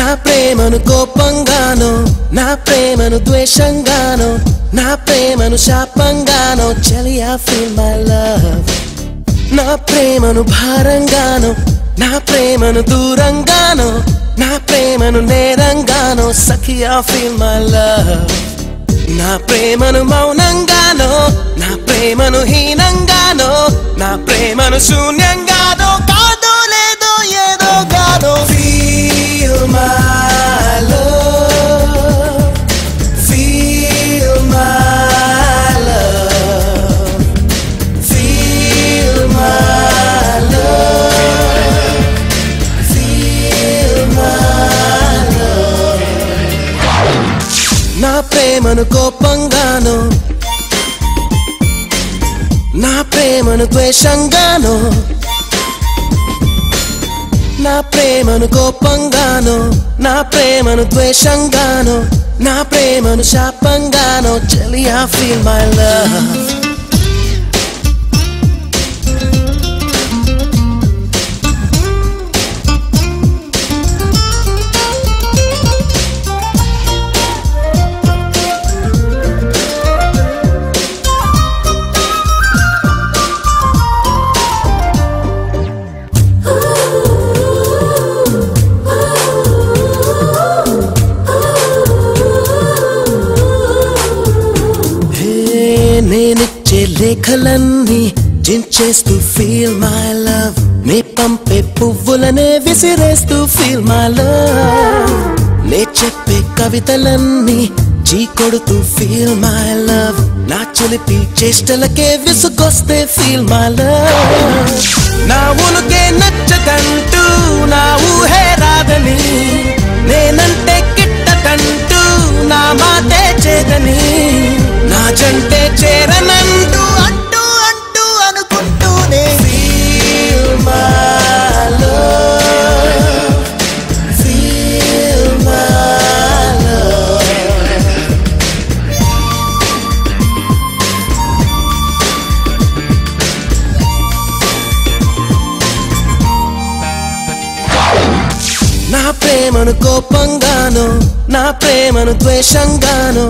నా ప్రేమను కోపంగానో నా ప్రేమను ద్వేషంగానో నా ప్రేమను శాపంగానో చలియా ఫీల్ మై లవ్ నా ప్రేమను భారంగానో నా ప్రేమను దూరంగానో నా ప్రేమను నేరంగానో సఖియా ఫీల్ మై లవ్ నా ప్రేమను మౌనంగానో నా ప్రేమను హీనంగానో నా ప్రేమను శూన్యంగానో కాదో లేదో ఏదో గానో feel my love feel my love feel my love feel my love నా ప్రేమను కోపంగానో నా ప్రేమను ద్వేషంగానో నా ప్రేమను కోపంగానో నా ప్రేమను ద్వేషంగానో నా ప్రేమను శాపంగానో చలియా ఫీల్ మై లవ్ నేనిచ్చే లేఖలన్నీ చించేస్తూ ఫీల్ మై లవ్ నే పంపే పువ్వులనే విసిరేస్తూ ఫీల్ మై లవ్ నే చెప్పే కవితలన్నీ చీకొడుతూ ఫీల్ మై లవ్ నా చిలిపి చేష్టలకే విసుగొస్తే ఫీల్ మై లవ్ నా ఉనుకే నచ్చదంటూ నా ఊహే రాదని నేనంటే గిట్టదంటూ నా మాటే చేదని నా జంటే చేరనంటూ అంటూ అంటూ అనుకుంటూనే feel my love feel my love నా ప్రేమను కోపంగానో నా ప్రేమను ద్వేషంగానో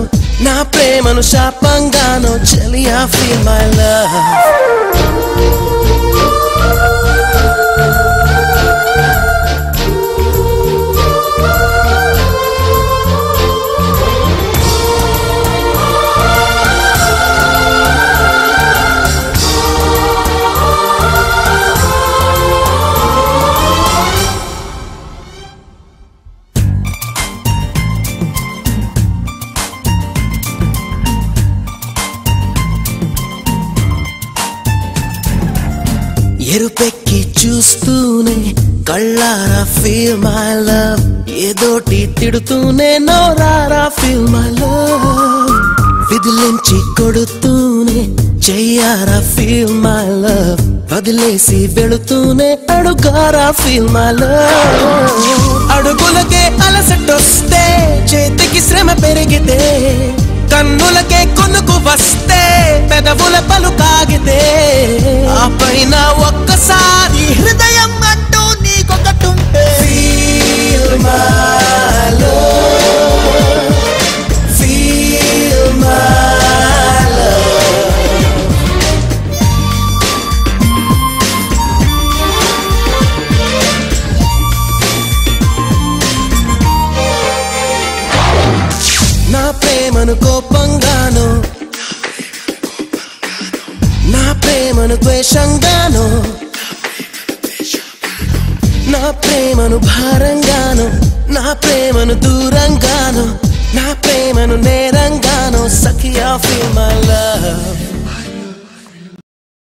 నా ప్రేమను శాపంగానో చలియా ఫీల్ మై లవ్ ఎరుపెక్కి చూస్తూనే కళ్ళారా ఫీల్ మై లవ్ ఏదోటి తిడుతూనే నోరారా ఫీల్ మై లవ్ విదిలించి కొడుతూనే చెయ్యారా ఫీల్ మై లవ్ వదిలేసి వెళుతూనే అడుగారా ఫీల్ మై లవ్ అడుగులకే అలసటొస్తే చేతికి శ్రమ పెరిగితే కన్నులకే కొనుకు వస్తే పెదవుల పలుకాగితే ఆ పైన ఒక్కసారి హృదయం అంటూ నీకొకటుంటే feel my love feel my love నా ప్రేమను కోపంగానో నా ప్రేమను ద్వేషంగానో నా ప్రేమను భారంగానో నా ప్రేమను దూరంగానో నా ప్రేమను నేరంగానో సఖియా ఫీల్ మై లవ్